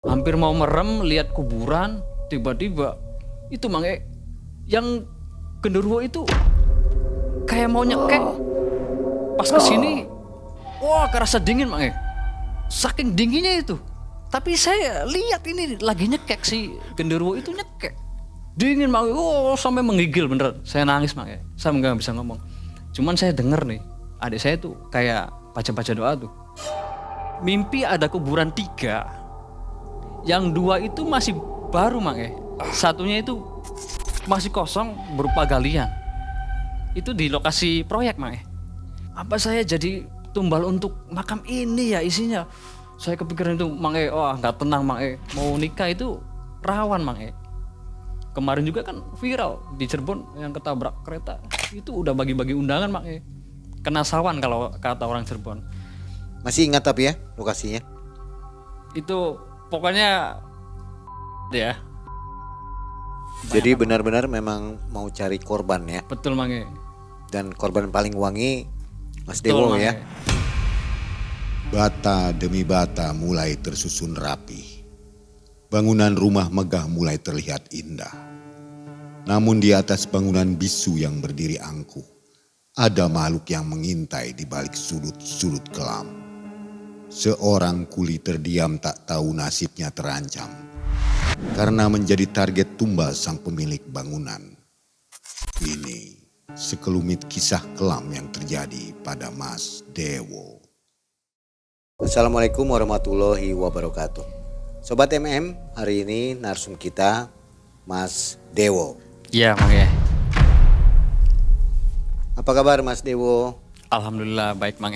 Hampir mau merem lihat kuburan, tiba-tiba itu Mang yang genderuwo itu kayak mau nyekek. Pas kesini, wah kerasa dingin Mang Saking dinginnya itu. Tapi saya lihat ini lagi nyekek si genderuwo itu nyekek. Dingin Mang oh sampai menggigil beneran. Saya nangis Mang Saya nggak bisa ngomong. Cuman saya denger nih, adik saya tuh kayak baca-baca doa tuh. Mimpi ada kuburan 3. Yang 2 itu masih baru Mang Satunya itu masih kosong berupa galian. Itu di lokasi proyek Mang Apa saya jadi tumbal untuk makam ini ya isinya? Saya kepikiran itu Mang wah nggak tenang Mang Mau nikah itu rawan Mang Kemarin juga kan viral di Cirebon yang ketabrak kereta. Itu udah bagi-bagi undangan Mang Kena sawan kalau kata orang Cirebon. Masih ingat tapi ya lokasinya? Itu pokoknya ya. Jadi benar-benar memang mau cari korban ya. Betul Mang Dan korban paling wangi Mas Betul, Dewo Mang ya. Bata demi bata mulai tersusun rapi. Bangunan rumah megah mulai terlihat indah. Namun di atas bangunan bisu yang berdiri angkuh, ada makhluk yang mengintai di balik sudut-sudut kelam. Seorang kuli terdiam tak tahu nasibnya terancam karena menjadi target tumbal sang pemilik bangunan. Ini sekelumit kisah kelam yang terjadi pada Mas Dewo. Assalamualaikum warahmatullahi wabarakatuh. Sobat MM, hari ini narsum kita Mas Dewo. Iya Mang Apa kabar Mas Dewo? Alhamdulillah baik Mang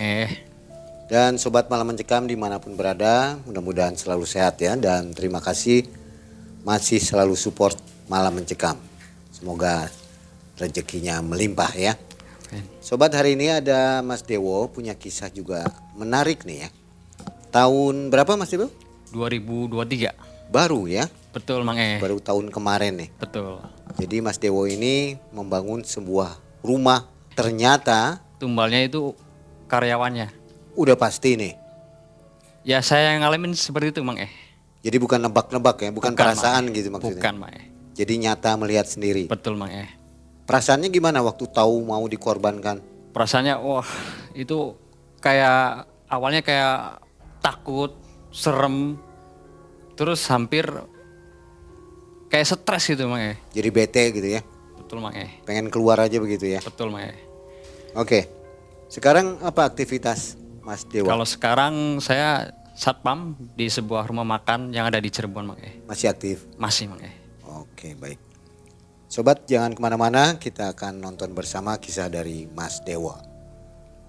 Dan Sobat Malam Mencekam dimanapun berada, mudah-mudahan selalu sehat ya. Dan terima kasih masih selalu support Malam Mencekam. Semoga rezekinya melimpah ya. Sobat, hari ini ada Mas Dewo punya kisah juga menarik nih ya. Tahun berapa Mas Dewo? 2023. Baru ya? Betul Mang Baru tahun kemarin nih. Betul. Jadi Mas Dewo ini membangun sebuah rumah, ternyata Tumbalnya itu karyawannya. udah pasti nih. Ya saya yang ngalamin seperti itu Mang Jadi bukan nebak-nebak ya, bukan perasaan Mang gitu maksudnya. Bukan Mang Jadi nyata melihat sendiri. Betul Mang Perasaannya gimana waktu tahu mau dikorbankan? Perasaannya wah itu kayak awalnya kayak takut, serem, terus hampir kayak stres gitu Mang Jadi bete gitu ya. Betul Mang Pengen keluar aja begitu ya. Betul Mang Oke. Sekarang apa aktivitas Mas Dewa? Kalau sekarang saya satpam di sebuah rumah makan yang ada di Cirebon Mang Masih aktif? Masih Mang Oke, baik. Sobat, jangan kemana-mana, kita akan nonton bersama kisah dari Mas Dewa.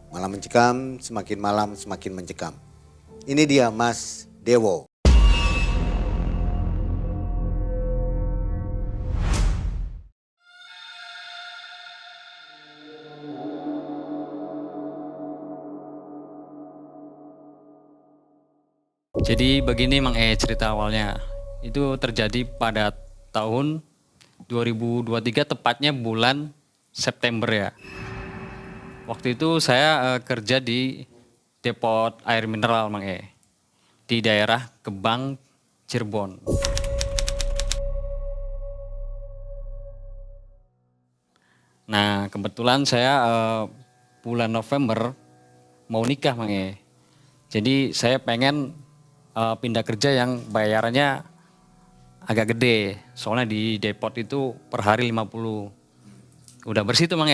Malam Mencekam, semakin malam semakin mencekam. Ini dia Mas Dewo. Jadi begini Mang cerita awalnya. Itu terjadi pada tahun 2023 tepatnya bulan September ya. Waktu itu saya kerja di depot air mineral Mang di daerah Kebang, Cirebon. Nah kebetulan saya bulan November mau nikah Mang Jadi saya pengen pindah kerja yang bayarannya agak gede. Soalnya di depot itu per hari 50. Udah bersih tuh Mang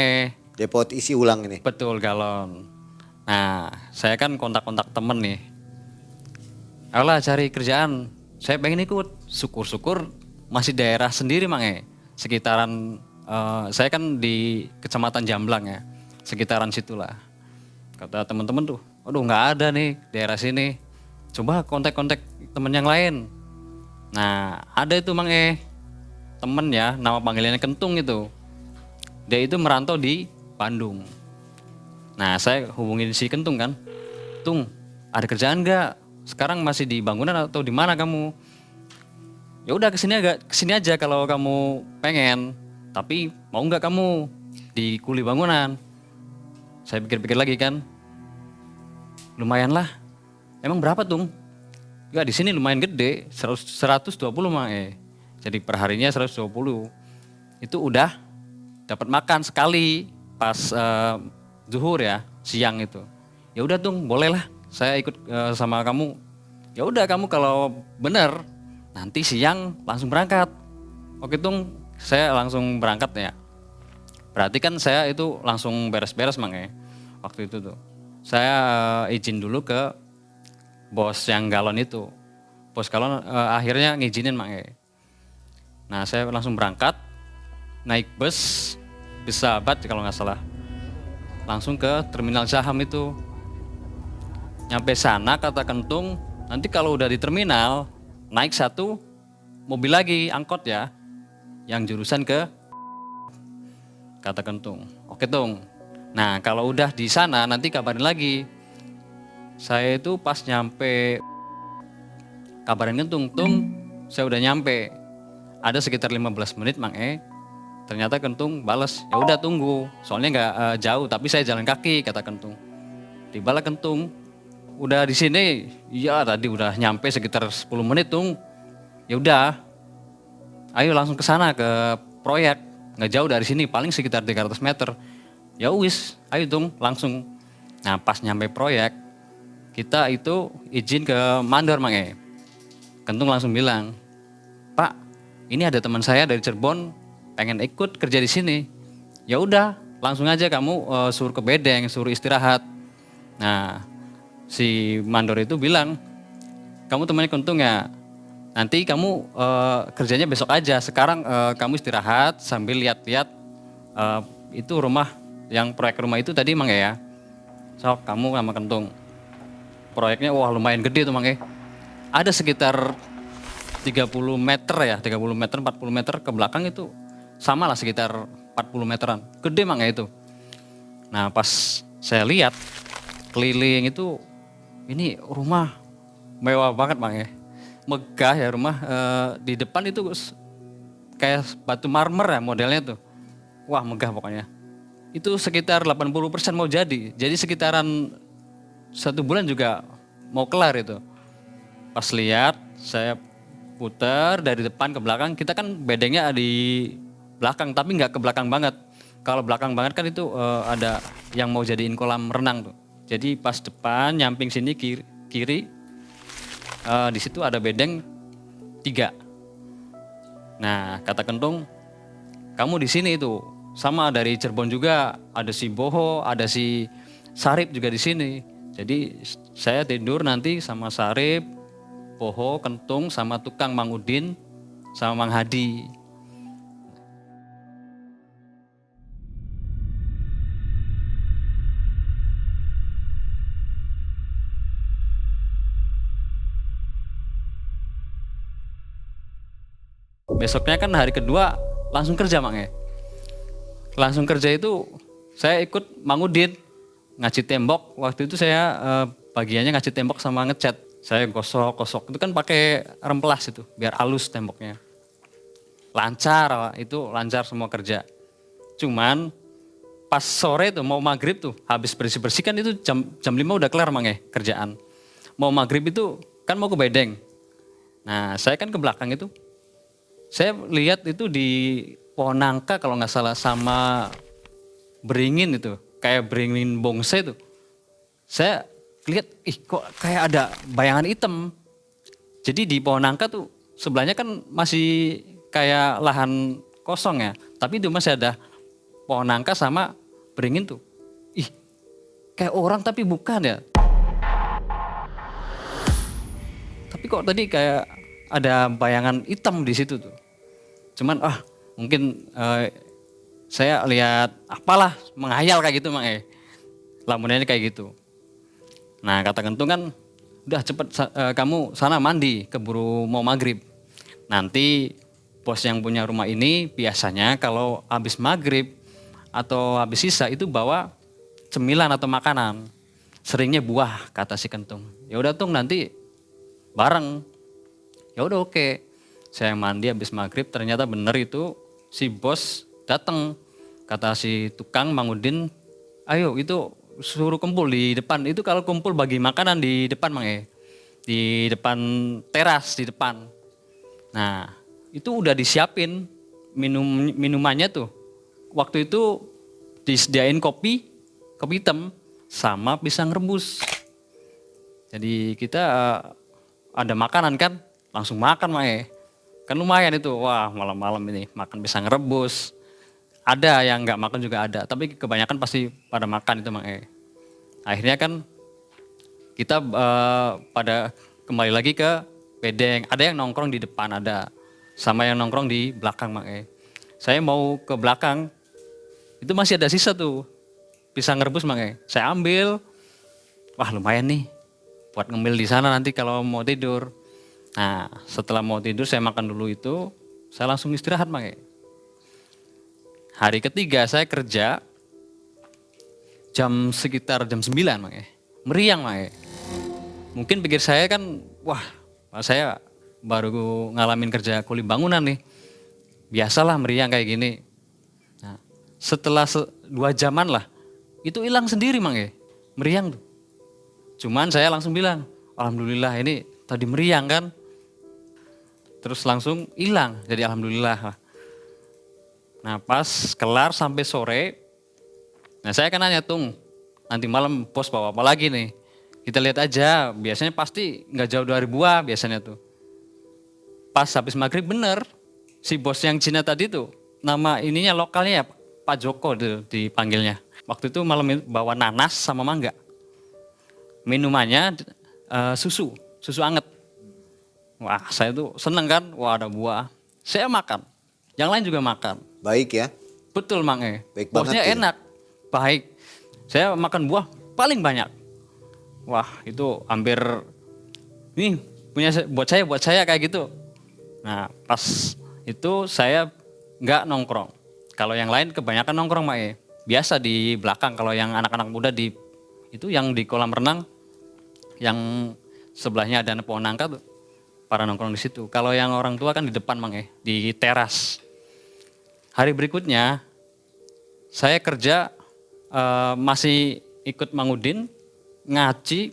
Depot isi ulang ini. Betul galon. Nah saya kan kontak-kontak temen nih. Ayolah cari kerjaan. Saya pengen ikut. Syukur-syukur masih daerah sendiri Mang Sekitaran saya kan di Kecamatan Jamblang ya. Sekitaran situlah. Kata teman-teman tuh, aduh nggak ada nih daerah sini. Coba kontak-kontak temen yang lain. Nah ada itu Mang temen ya, nama panggilannya Kentung itu. Dia itu merantau di Bandung. Nah saya hubungin si Kentung kan. Tung, ada kerjaan nggak? Sekarang masih di bangunan atau di mana kamu? Ya udah kesini aja kalau kamu pengen. Tapi mau nggak kamu di kuli bangunan? Saya pikir-pikir lagi kan. Lumayan lah. Emang berapa Tung? Ya di sini lumayan gede, 120 Mang Jadi perharinya 120. Itu udah dapat makan sekali pas zuhur ya, siang itu. Ya udah Tung, bolehlah saya ikut sama kamu. Ya udah kamu kalau bener nanti siang langsung berangkat. Oke Tung, saya langsung berangkat ya. Berarti kan saya itu langsung beres-beres Mang waktu itu tuh. Saya izin dulu ke bos yang galon itu. Bos galon akhirnya ngizinin Mang Nah saya langsung berangkat, naik bus Sahabat kalau nggak salah. Langsung ke terminal Saham itu. Nyampe sana kata Kentung, nanti kalau udah di terminal, naik satu mobil lagi, angkot ya, yang jurusan ke kata Kentung. Oke Tung. Nah kalau udah di sana nanti kabarin lagi. Saya itu pas nyampe kabarin Kentung, Tung saya udah nyampe. Ada sekitar 15 menit Mang Ternyata Kentung bales, ya udah tunggu. Soalnya nggak jauh tapi saya jalan kaki kata Kentung. Tibalah Kentung, udah di sini. Iya tadi udah nyampe sekitar 10 menit Tung. Ya udah. Ayo langsung ke sana ke proyek. Nggak jauh dari sini, paling sekitar 300 meter. Ya wis, ayo Tung langsung. Nah pas nyampe proyek, kita itu izin ke mandor Mang Kentung langsung bilang, Pak, ini ada teman saya dari Cirebon pengen ikut kerja di sini. Ya udah, langsung aja kamu suruh ke bedeng, suruh istirahat. Nah, si mandor itu bilang, kamu temannya Kentung ya. Nanti kamu kerjanya besok aja. Sekarang kamu istirahat sambil lihat-lihat itu rumah yang proyek rumah itu tadi Mang ya. Sok kamu sama Kentung. Proyeknya wah lumayan gede tuh Mang Ada sekitar 30 meter ya, 30 meter, 40 meter ke belakang itu sama lah sekitar 40 meteran. Gede Mang itu. Nah pas saya lihat keliling itu ini rumah mewah banget Mang Megah ya rumah. Di depan itu kayak batu marmer ya modelnya tuh. Wah megah pokoknya. Itu sekitar 80% mau jadi. Jadi sekitaran 1 bulan juga mau kelar itu. Pas lihat saya putar dari depan ke belakang, kita kan bedengnya di belakang tapi nggak ke belakang banget. Kalau belakang banget kan itu ada yang mau jadiin kolam renang tuh. Jadi pas depan nyamping sini kiri di situ ada bedeng 3. Nah kata Kentung, kamu di sini itu sama dari Cirebon juga, ada si Boho, ada si Sarip juga di sini. Jadi saya tidur nanti sama Sarip, Boho, Kentung, sama tukang Mang Udin, sama Mang Hadi. Besoknya kan hari kedua langsung kerja Mang Langsung kerja itu saya ikut Mang Udin ngaci tembok. Waktu itu saya bagiannya ngaci tembok sama ngecat. Saya gosok itu kan pakai remplas itu biar halus temboknya. Lancar itu, lancar semua kerja. Cuman pas sore tuh mau maghrib tuh habis bersih-bersih kan itu jam 5 udah kelar Mang kerjaan. Mau maghrib itu kan mau ke bedeng. Nah saya kan ke belakang itu. Saya lihat itu di pohon nangka kalau nggak salah sama beringin itu. Kayak beringin bonsai itu. Saya lihat, kok kayak ada bayangan hitam. Jadi di pohon nangka tuh sebelahnya kan masih kayak lahan kosong ya. Tapi itu masih ada pohon nangka sama beringin tuh. Kayak orang tapi bukan ya. Tapi kok tadi kayak ada bayangan hitam di situ tuh. Cuman mungkin saya lihat apalah menghayal kayak gitu Mang lamunnya kayak gitu. Nah kata Kentung kan udah cepet kamu sana mandi keburu mau maghrib. Nanti bos yang punya rumah ini biasanya kalau habis maghrib atau habis sisa itu bawa cemilan atau makanan. Seringnya buah kata si Kentung. Ya udah Tung nanti bareng. Ya udah oke. Saya mandi habis maghrib ternyata bener itu si bos datang. Kata si tukang Mang Udin, ayo itu suruh kumpul di depan. Itu kalau kumpul bagi makanan di depan Mang di depan teras di depan. Nah, itu udah disiapin minumannya tuh. Waktu itu disediain kopi hitam sama pisang rebus. Jadi kita ada makanan kan, langsung makan Mae. Kan lumayan itu, wah malam-malam ini makan pisang rebus. Ada yang nggak makan juga ada, tapi kebanyakan pasti pada makan itu Mae. Akhirnya kan kita pada kembali lagi ke bedeng. Ada yang nongkrong di depan ada, sama yang nongkrong di belakang Mae. Saya mau ke belakang, itu masih ada sisa tuh pisang rebus Mae. Saya ambil, wah lumayan nih buat ngemil di sana nanti kalau mau tidur. Nah setelah mau tidur saya makan dulu itu, saya langsung istirahat Mae. Hari ketiga saya kerja sekitar jam 9 Mae. Meriang Mae. Mungkin pikir saya kan, wah saya baru ngalamin kerja kuli bangunan nih. Biasalah meriang kayak gini. Nah, setelah 2 jaman lah, itu hilang sendiri Mae. Meriang tuh. Cuman saya langsung bilang, alhamdulillah ini tadi meriang kan. Terus langsung hilang, jadi alhamdulillah. Nah pas kelar sampai sore, nah saya kan nanya Tung, nanti malam bos bawa apa lagi nih? Kita lihat aja, biasanya pasti nggak jauh 2000 biasanya tuh. Pas habis maghrib bener, si bos yang Cina tadi tuh, nama ininya lokalnya ya Pak Joko tuh dipanggilnya. Waktu itu malam bawa nanas sama mangga. Minumannya susu anget. Wah saya tuh seneng kan, wah ada buah. Saya makan, yang lain juga makan. Baik ya. Betul Mang E. Baik Bosnya banget ya. enak, baik. Saya makan buah paling banyak. Wah itu hampir, nih punya buat saya kayak gitu. Nah pas itu saya nggak nongkrong. Kalau yang lain kebanyakan nongkrong Mang E. Biasa di belakang, kalau yang anak-anak muda itu yang di kolam renang, yang sebelahnya ada pohon nangka tuh, para nongkrong di situ. Kalau yang orang tua kan di depan Mang E, di teras. Hari berikutnya saya kerja masih ikut Mang Udin, ngaji,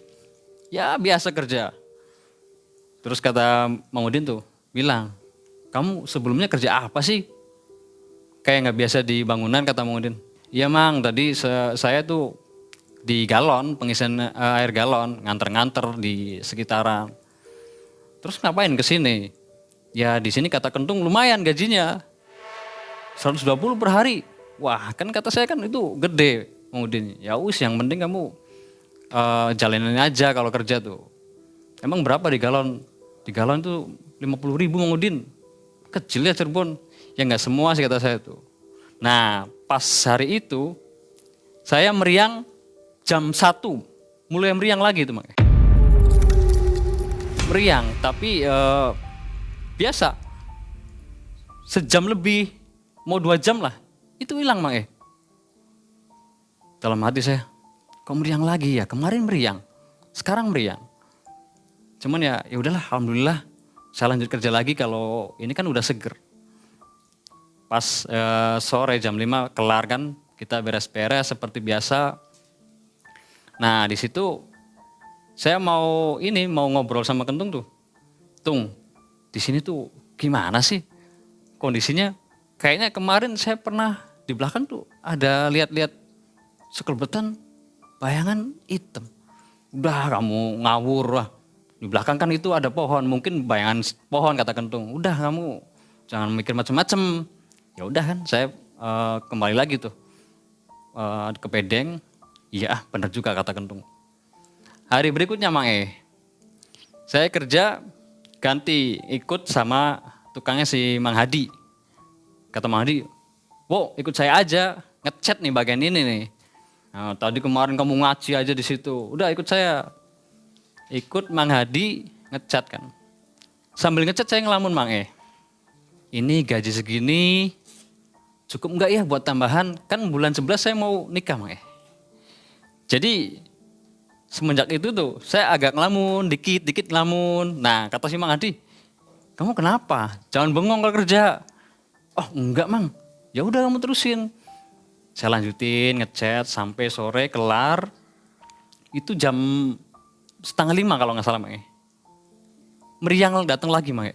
ya biasa kerja. Terus kata Mang Udin tuh bilang, kamu sebelumnya kerja apa sih? Kayak nggak biasa di bangunan kata Mang Udin. Iya Mang, tadi saya tuh di galon, pengisian air galon, nganter-nganter di sekitaran. Terus ngapain ke sini? Ya di sini kata Kentung lumayan gajinya. 120 per hari. Wah kan kata saya kan itu gede Udin. Ya wis yang penting kamu jalanin aja kalau kerja tuh. Emang berapa di galon? Di galon tuh 50.000 Mang Udin. Kecil ya Cirebon. Ya nggak semua sih kata saya tuh. Nah pas hari itu saya meriang jam 1. Mulai meriang lagi tuh Mang. Meriang tapi biasa. Sejam lebih, mau 2 jam lah. Itu hilang Mang. Dalam hati saya, kok meriang lagi ya? Kemarin meriang, sekarang meriang. Cuman ya udahlah, alhamdulillah. Saya lanjut kerja lagi kalau ini kan udah seger. Pas sore jam 5 kelar kan, kita beres-beres seperti biasa. Nah di situ saya mau ngobrol sama Kentung tuh. Tung, di sini tuh gimana sih kondisinya? Kayaknya kemarin saya pernah di belakang tuh ada lihat-lihat sekelebetan bayangan hitam. Udah kamu ngawur lah. Di belakang kan itu ada pohon, mungkin bayangan pohon kata Kentung. Udah kamu jangan mikir macam-macam. Ya udah kan, saya kembali lagi tuh ke bedeng. Iya benar juga kata Kentung. Hari berikutnya Mang saya kerja ganti ikut sama tukangnya si Mang Hadi. Kata Mang Hadi, "Wo, ikut saya aja, ngecat nih bagian ini nih. Nah, tadi kemarin kamu ngaji aja di situ. Udah ikut saya." Ikut Mang Hadi ngecat kan. Sambil ngecat saya ngelamun Mang ini gaji segini cukup enggak ya buat tambahan? Kan bulan 11 saya mau nikah Mang Jadi semenjak itu tuh saya agak ngelamun, dikit ngelamun. Nah kata si Mang Hadi, "Kamu kenapa? Jangan bengong kalau kerja." "Oh enggak Mang, ya udah kamu terusin." Saya lanjutin ngechat sampai sore kelar. Itu jam 4:30 kalau nggak salah Mang meriang datang lagi Mang.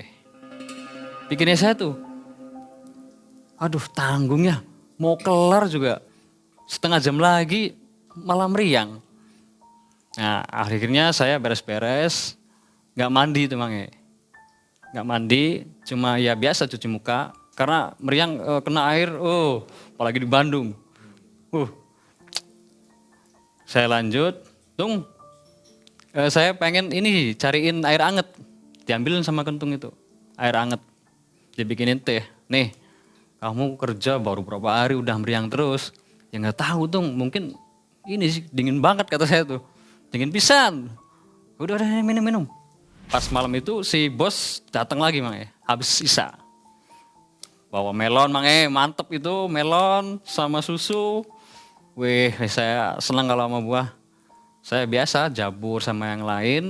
Bikinnya saya tuh, aduh tanggung ya, mau kelar juga setengah jam lagi malah meriang. Nah akhirnya saya beres-beres, nggak mandi tuh Mang. Nggak mandi, cuma ya biasa cuci muka. Karena meriang kena air, apalagi di Bandung. Saya lanjut, saya pengen ini cariin air anget. Diambilin sama kentung itu, air anget. Dibikinin teh, nih kamu kerja baru berapa hari udah meriang terus. Ya nggak tahu mungkin ini sih dingin banget kata saya tuh. Dingin pisan. Udah minum. Pas malam itu si bos datang lagi Mang, habis isa. Bawa melon Mang, mantep itu melon sama susu. Wih, saya senang kalau sama buah. Saya biasa jabur sama yang lain.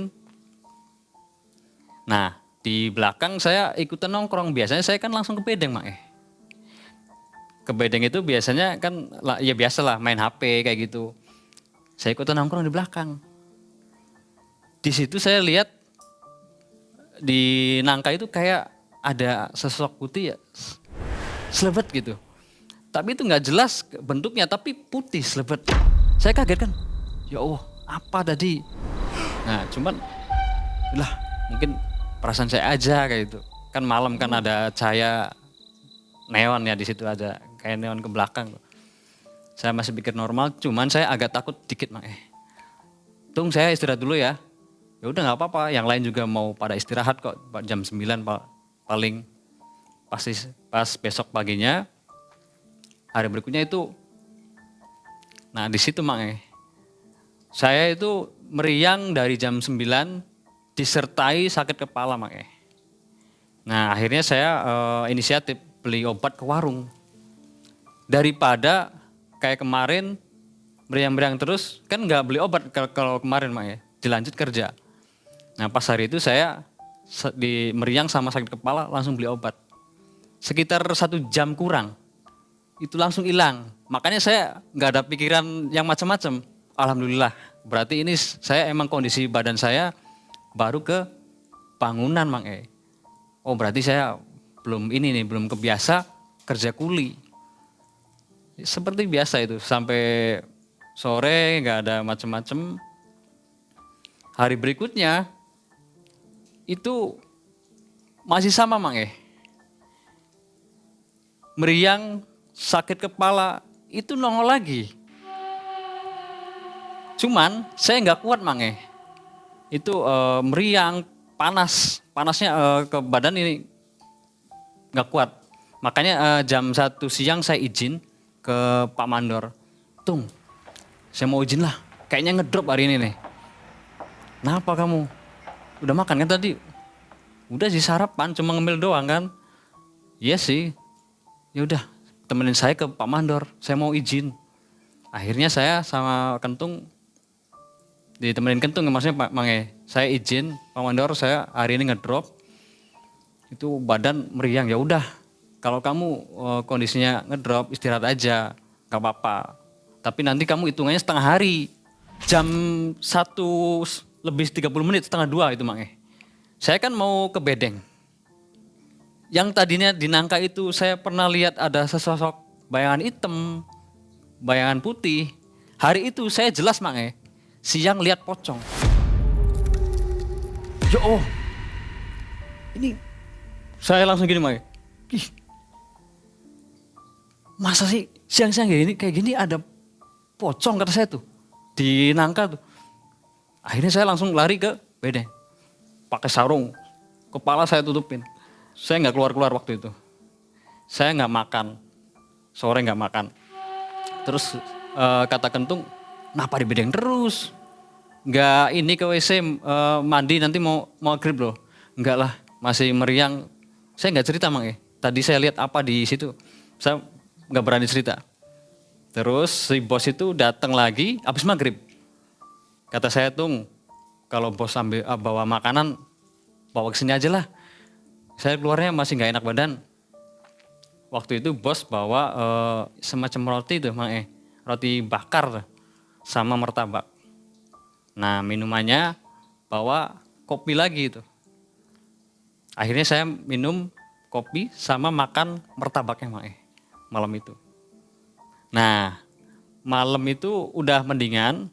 Nah, di belakang saya ikutan nongkrong. Biasanya saya kan langsung ke bedeng, Mang. Ke bedeng itu biasanya kan ya biasalah main HP kayak gitu. Saya ikutan nongkrong di belakang. Di situ saya lihat di nangka itu kayak ada sosok putih ya, selebet gitu. Tapi itu nggak jelas bentuknya, tapi putih selebet. Saya kaget kan, ya Allah apa tadi? Nah cuman, lah mungkin perasaan saya aja kayak gitu. Kan malam kan ada cahaya neon ya di situ ada kayak neon ke belakang. Saya masih pikir normal, cuman saya agak takut dikit Mang. Saya istirahat dulu ya. Ya udah nggak apa-apa, yang lain juga mau pada istirahat kok jam 9 paling pasti pas besok paginya hari berikutnya itu. Nah di situ Mang, saya itu meriang dari jam 9 disertai sakit kepala Mang. Nah akhirnya saya inisiatif beli obat ke warung. Daripada kayak kemarin meriang-meriang terus kan nggak beli obat kalau kemarin Mang, dilanjut kerja. Nah pas hari itu saya di meriang sama sakit kepala langsung beli obat. Sekitar 1 jam kurang itu langsung hilang. Makanya saya nggak ada pikiran yang macam-macam. Alhamdulillah. Berarti ini saya emang kondisi badan saya baru ke bangunan Mang. Oh berarti saya belum kebiasa kerja kuli. Seperti biasa itu sampai sore nggak ada macam-macam. Hari berikutnya itu masih sama Mang. Meriang, sakit kepala, itu nongol lagi. Cuman saya nggak kuat Mang. Itu meriang, panasnya ke badan ini nggak kuat. Makanya jam 1 siang saya izin ke Pak Mandor. Saya mau izin lah, kayaknya ngedrop hari ini nih. Kenapa kamu? Udah makan kan tadi? Udah sih sarapan, cuma ngemil doang kan? Iya sih. Ya udah, temenin saya ke Pak Mandor. Saya mau izin. Akhirnya saya sama Kentung ditemenin Kentung, maksudnya Pak Mange. Saya izin Pak Mandor, saya hari ini ngedrop. Itu badan meriang. Ya udah, kalau kamu kondisinya ngedrop istirahat aja, nggak apa-apa. Tapi nanti kamu hitungannya setengah hari. Jam 1 lebih 30 menit, setengah 2 itu Mang. Saya kan mau ke bedeng. Yang tadinya di nangka itu saya pernah lihat ada sesosok bayangan hitam, bayangan putih. Hari itu saya jelas Mang, siang lihat pocong. Ya oh, ini saya langsung gini Mang. Masa sih siang-siang kayak gini ada pocong kata saya tuh di nangka tuh. Akhirnya saya langsung lari ke bedeng, pakai sarung, kepala saya tutupin. Saya nggak keluar waktu itu. Saya nggak makan, sore nggak makan. Terus kata Kentung, kenapa di bedeng terus? Nggak ini ke WC mandi nanti mau maghrib loh. Enggak lah, masih meriang. Saya nggak cerita Mang. Tadi saya lihat apa di situ. Saya nggak berani cerita. Terus si bos itu datang lagi habis maghrib. Kata saya kalau bos bawa makanan, bawa ke sini aja lah. Saya keluarnya masih nggak enak badan. Waktu itu bos bawa semacam roti tuh, Mang, roti bakar sama martabak. Nah minumannya bawa kopi lagi itu. Akhirnya saya minum kopi sama makan martabaknya Mang malam itu. Nah, malam itu udah mendingan.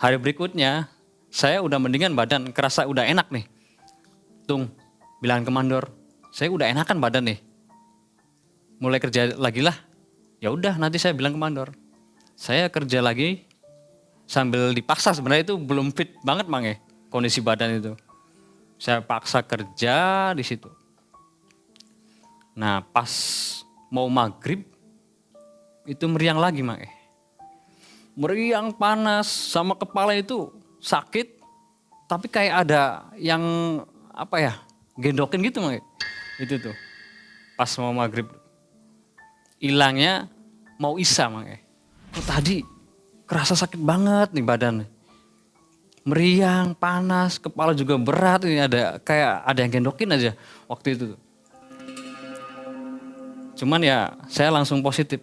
Hari berikutnya saya udah mendingan, badan kerasa udah enak nih. Tung, bilang ke mandor, saya udah enakan badan nih. Mulai kerja lagi lah. Ya udah, nanti saya bilang ke mandor. Saya kerja lagi sambil dipaksa, sebenarnya itu belum fit banget Mang kondisi badan itu. Saya paksa kerja di situ. Nah, pas mau maghrib itu meriang lagi Mang meriang, panas, sama kepala itu sakit, tapi kayak ada yang apa ya, gendokin gitu Mang itu tuh pas mau maghrib. Hilangnya mau isya Mang tadi kerasa sakit banget nih badan, meriang, panas, kepala juga berat, ini ada kayak ada yang gendokin aja waktu itu tuh. Cuman ya saya langsung positif,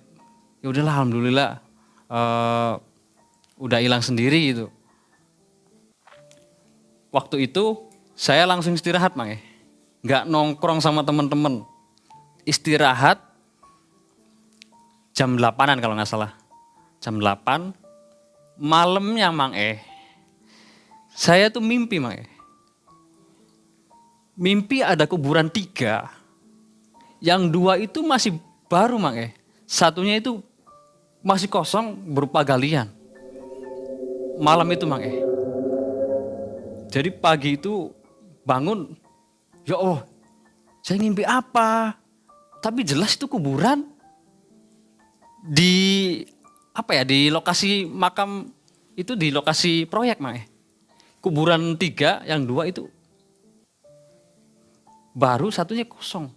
ya udahlah alhamdulillah udah hilang sendiri gitu. Waktu itu saya langsung istirahat Mang nggak nongkrong sama teman-teman. Istirahat jam 8-an kalau nggak salah. Jam 8 malamnya Mang saya tuh mimpi Mang mimpi ada kuburan 3, yang 2 itu masih baru Mang satunya itu masih kosong berupa galian. Malam itu Mang jadi pagi itu bangun, ya Allah saya ngimpi apa, tapi jelas itu kuburan di apa ya, di lokasi makam itu, di lokasi proyek Mang kuburan 3, yang 2 itu baru, satunya kosong.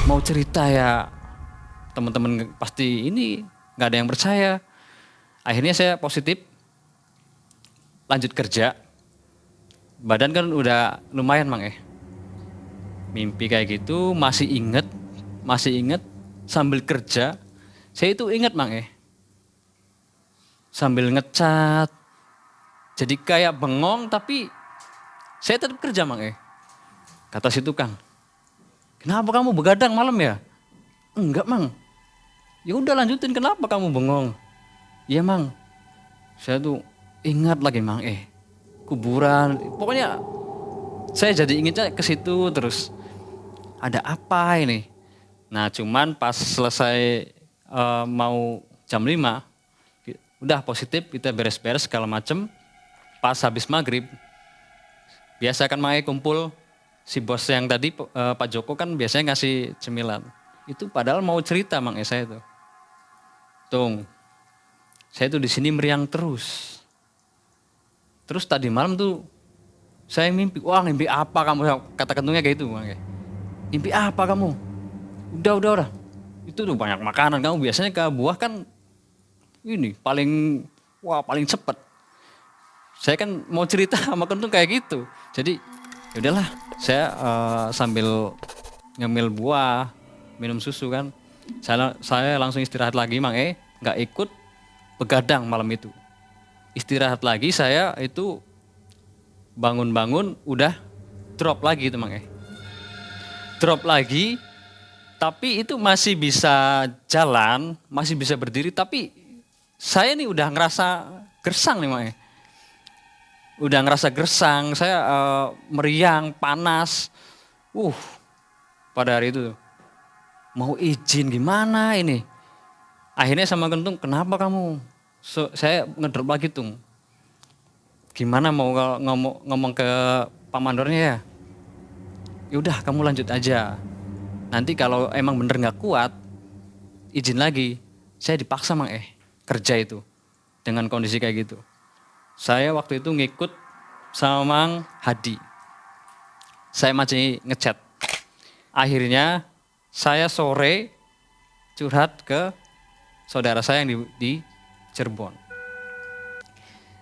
Mau cerita ya teman-teman pasti ini nggak ada yang percaya. Akhirnya saya positif, lanjut kerja. Badan kan udah lumayan Mang mimpi kayak gitu masih inget sambil kerja. Saya itu inget Mang sambil ngecat, jadi kayak bengong tapi saya tetap kerja Mang kata si tukang, kenapa kamu begadang malam ya? Enggak Mang, ya udah lanjutin, kenapa kamu bengong? Iya Mang, saya tuh ingat lagi Mang kuburan, pokoknya saya jadi ingetnya ke situ terus. Ada apa ini? Nah cuman pas selesai mau jam 5, udah positif, kita beres-beres segala macem. Pas habis maghrib, biasa kan Mang kumpul, si bos yang tadi Pak Joko kan biasanya ngasih cemilan. Itu padahal mau cerita Mang saya itu. Tung, saya tuh di sini meriang terus. Terus tadi malam tuh saya mimpi, wah mimpi apa kamu, kata kentungnya kayak itu Mang mimpi apa kamu? Udah. Itu tuh banyak makanan, kamu biasanya ke buah kan ini paling cepet. Saya kan mau cerita sama kentung kayak gitu. Jadi ya udahlah, saya sambil ngemil buah, minum susu kan. Saya langsung istirahat lagi Mang nggak ikut begadang malam itu. Istirahat lagi, saya itu bangun-bangun udah drop lagi itu Mang drop lagi, tapi itu masih bisa jalan, masih bisa berdiri, tapi saya nih udah ngerasa gersang nih Mang udah ngerasa gersang, saya meriang, panas. Pada hari itu mau izin gimana ini. Akhirnya sama kentung, kenapa kamu? Saya ngedrop lagi Tung. Gimana mau ngomong ke Pak Mandornya ya? Yaudah kamu lanjut aja. Nanti kalau emang bener nggak kuat, izin lagi. Saya dipaksa Mang kerja itu dengan kondisi kayak gitu. Saya waktu itu ngikut sama Mang Hadi. Saya masih ngechat. Akhirnya saya sore curhat ke saudara saya yang di Cirebon.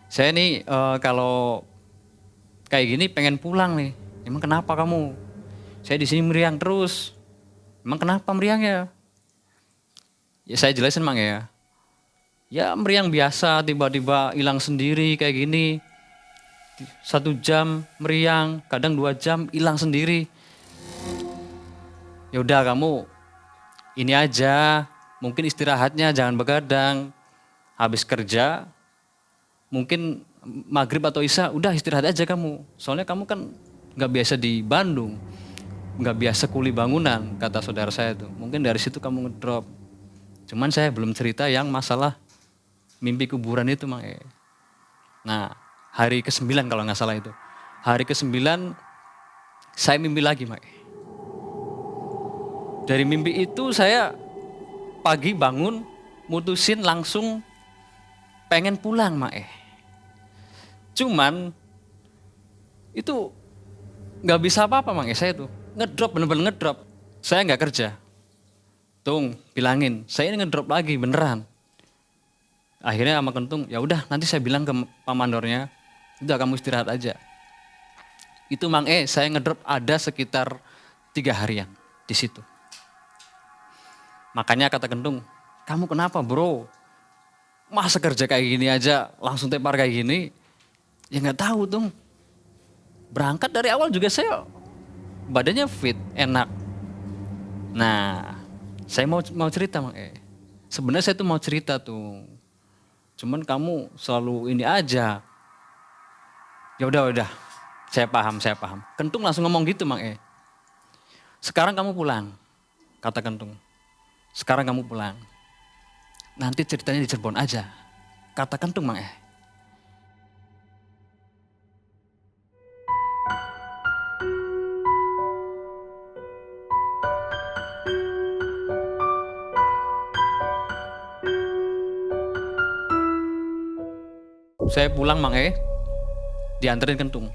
Saya nih kalau kayak gini pengen pulang nih. Emang kenapa kamu? Saya di sini meriang terus. Emang kenapa meriangnya? Ya saya jelasin Mang ya. Ya meriang biasa tiba-tiba hilang sendiri kayak gini. 1 jam meriang, kadang 2 jam hilang sendiri. Ya udah kamu ini aja, mungkin istirahatnya jangan begadang. Habis kerja, mungkin maghrib atau isya, udah istirahat aja kamu. Soalnya kamu kan nggak biasa di Bandung, nggak biasa kuli bangunan, kata saudara saya tuh. Mungkin dari situ kamu ngedrop. Cuman saya belum cerita yang masalah mimpi kuburan itu Mang. Nah, hari ke-9 kalau nggak salah itu. Hari ke-9 saya mimpi lagi Mang. Dari mimpi itu saya pagi bangun, mutusin langsung pengen pulang Mang. Cuman itu nggak bisa apa-apa Mang. Saya tuh ngedrop, bener-bener ngedrop. Saya nggak kerja. Tung, bilangin, saya ini ngedrop lagi beneran. Akhirnya sama Kentung, ya udah nanti saya bilang ke Pak Mandornya, udah kamu istirahat aja. Itu Mang saya ngedrop ada sekitar 3 harian di situ. Makanya kata Kentung, kamu kenapa bro? Masa kerja kayak gini aja langsung tepar kayak gini? Ya nggak tahu Tung. Berangkat dari awal juga saya badannya fit, enak. Nah, saya mau cerita Mang sebenarnya saya tuh mau cerita tuh. Cuman kamu selalu ini aja. Ya udah. Saya paham. Kentung langsung ngomong gitu Mang Sekarang kamu pulang. Kata Kentung. Sekarang kamu pulang. Nanti ceritanya di Cirebon aja. Kata Kentung Mang Saya pulang Mang dianterin Kentung.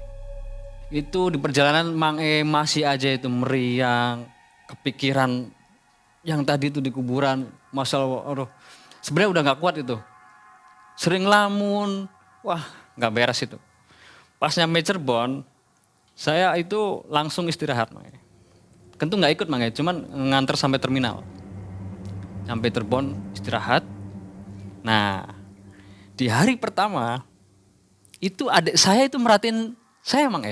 Itu di perjalanan Mang masih aja itu meriang, kepikiran yang tadi itu di kuburan, masalah aduh. Sebenarnya udah nggak kuat itu. Sering lamun, wah nggak beres itu. Pas nyampe Cirebon, saya itu langsung istirahat Mang Kentung nggak ikut Mang cuman nganter sampai terminal. Sampai Cirebon istirahat. Nah, di hari pertama itu adik saya itu merhatiin saya Mang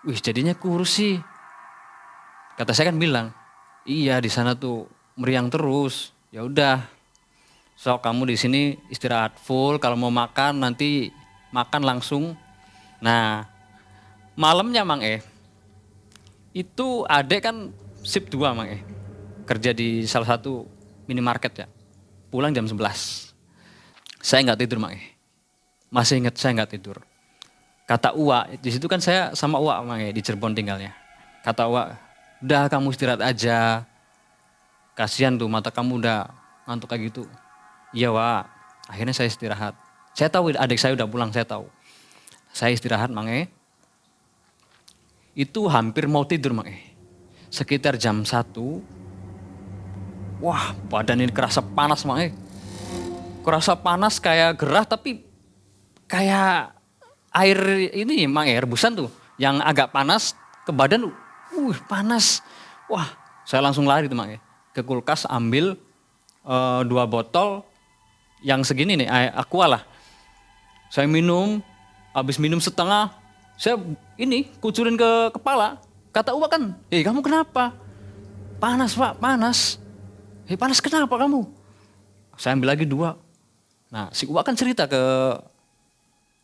Wih jadinya kurus sih. Kata saya kan bilang, iya di sana tuh meriang terus. Ya udah, sok kamu di sini istirahat full. Kalau mau makan nanti makan langsung. Nah malamnya Mang itu adik kan shift 2 Mang kerja di salah satu minimarket ya. Pulang jam 11. Saya nggak tidur Mang masih ingat saya nggak tidur. Kata Uwa, di situ kan saya sama Uwa Mang di Cirebon tinggalnya. Kata Uwa, udah kamu istirahat aja. Kasihan tuh mata kamu udah ngantuk kayak gitu. Iya Wak, akhirnya saya istirahat. Saya tahu adik saya udah pulang, saya tahu. Saya istirahat Mang Itu hampir mau tidur Mang Sekitar jam 1. Wah badan ini kerasa panas Mang Kerasa panas kayak gerah tapi kayak air ini Mang rebusan tuh. Yang agak panas ke badan panas. Wah saya langsung lari tuh Mang ke kulkas ambil 2 botol yang segini nih aqua lah. Saya minum, habis minum setengah saya ini kucurin ke kepala. Kata Uwa kan, kamu kenapa? Panas Pak, panas. Panas kenapa kamu? Saya ambil lagi 2. Nah si Uwa kan cerita ke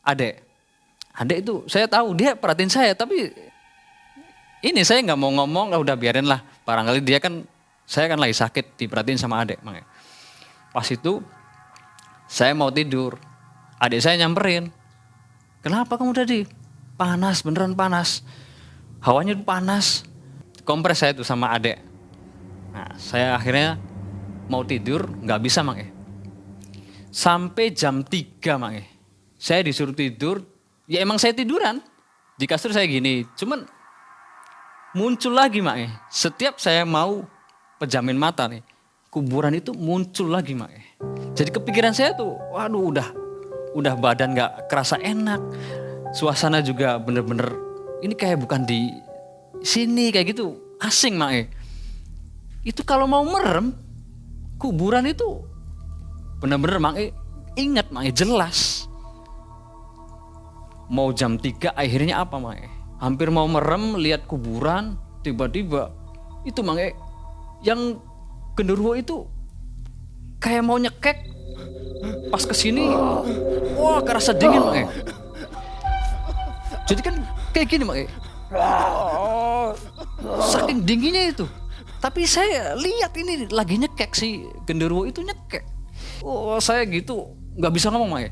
adek. Adek itu saya tahu dia perhatiin saya tapi ini saya nggak mau ngomong, udah biarin lah. Barangkali dia kan, saya kan lagi sakit diperhatiin sama adek. Pas itu saya mau tidur, adek saya nyamperin. Kenapa kamu tadi? Panas, beneran panas. Hawanya panas. Kompres saya tuh sama adek. Nah saya akhirnya mau tidur, nggak bisa Sampai jam 3 saya disuruh tidur, ya emang saya tiduran. Di kasur saya gini, cuman muncul lagi Setiap saya mau pejamin mata nih, kuburan itu muncul lagi Jadi kepikiran saya tuh, waduh udah badan gak kerasa enak. Suasana juga bener-bener, ini kayak bukan di sini kayak gitu, asing Itu kalau mau merem, kuburan itu bener-bener Mang ingat Mang jelas. Mau jam 3 akhirnya apa Mang? Hampir mau merem lihat kuburan, tiba-tiba itu Mang yang genderuwo itu kayak mau nyekek. Pas kesini, wah kerasa dingin Mang. Jadi kan kayak gini Mang. Saking dinginnya itu. Tapi saya lihat ini lagi nyekek si genderuwo itu nyekek. Oh saya gitu nggak bisa ngomong Mang.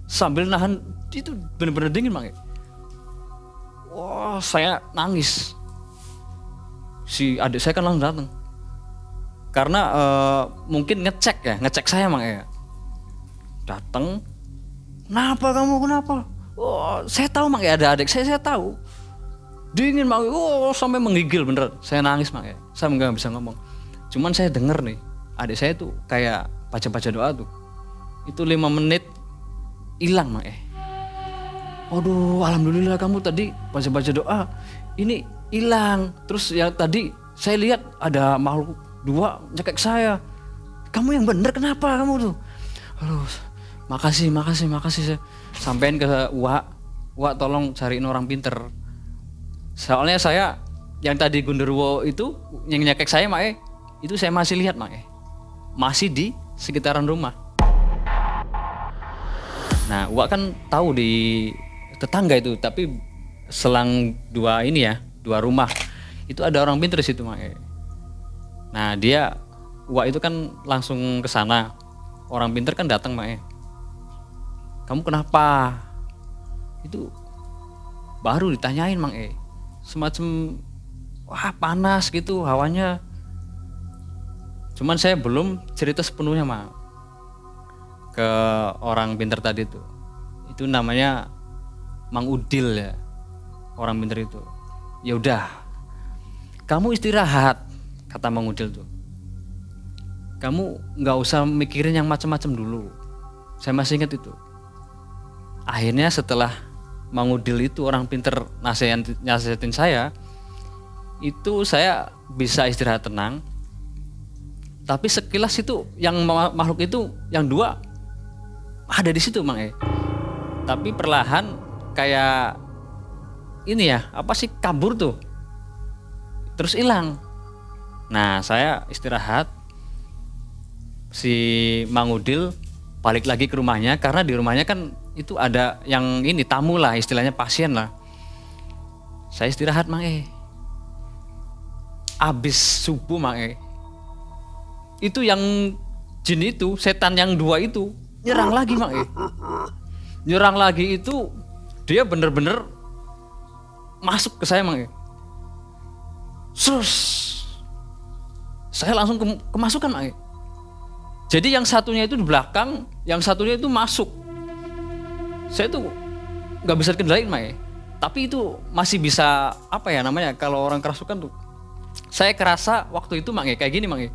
Sambil nahan itu bener-bener dingin Mang. Wah saya nangis. Si adik saya kan langsung datang. Karena mungkin ngecek saya Mang datang. Kenapa kamu kenapa? Oh saya tahu Mang ada adik saya tahu. Dingin Mang, oh sampai menggigil bener. Saya nangis Mang saya nggak bisa ngomong. Cuman saya denger nih, adik saya tuh kayak baca-baca doa tuh. Itu 5 menit hilang Mang. Aduh, alhamdulillah kamu tadi baca-baca doa. Ini hilang. Terus yang tadi saya lihat ada makhluk 2 nyekek saya. Kamu yang bener kenapa kamu tuh? Aduh, makasih saya. Sampein ke Wak tolong cariin orang pinter. Soalnya saya yang tadi genderuwo itu yang nyekek saya Mak itu saya masih lihat Mak masih di sekitaran rumah. Nah Wak kan tahu di tetangga itu, tapi selang 2 rumah itu ada orang pinter di situ Mak. Nah Wak itu kan langsung ke sana. Orang pinter kan datang Mak. Kamu kenapa? Itu baru ditanyain Mang semacam wah panas gitu hawanya. Cuman saya belum cerita sepenuhnya Mang ke orang pinter tadi tuh. Itu namanya Mang Udil ya, orang pinter itu. Ya udah, kamu istirahat, kata Mang Udil tuh. Kamu nggak usah mikirin yang macam-macam dulu. Saya masih ingat itu. Akhirnya setelah Mang Udil itu orang pinter nasihatin saya, itu saya bisa istirahat tenang. Tapi sekilas itu yang makhluk itu yang 2 ada di situ Mang. Tapi perlahan kayak ini ya, apa sih kabur tuh. Terus hilang. Nah, saya istirahat. Si Mang Udil balik lagi ke rumahnya karena di rumahnya kan itu ada yang ini tamu lah, istilahnya pasien lah. Saya istirahat Mang abis subuh Mang itu yang jin itu, setan yang 2 itu nyerang lagi Mang nyerang lagi itu dia bener-bener masuk ke saya Mang Sus, saya langsung kemasukan Mang. Jadi yang satunya itu di belakang, yang satunya itu masuk. Saya tuh nggak bisa kendaliin Mang. Tapi itu masih bisa apa ya namanya kalau orang kerasukan tuh. Saya kerasa waktu itu Mang kayak gini Mang.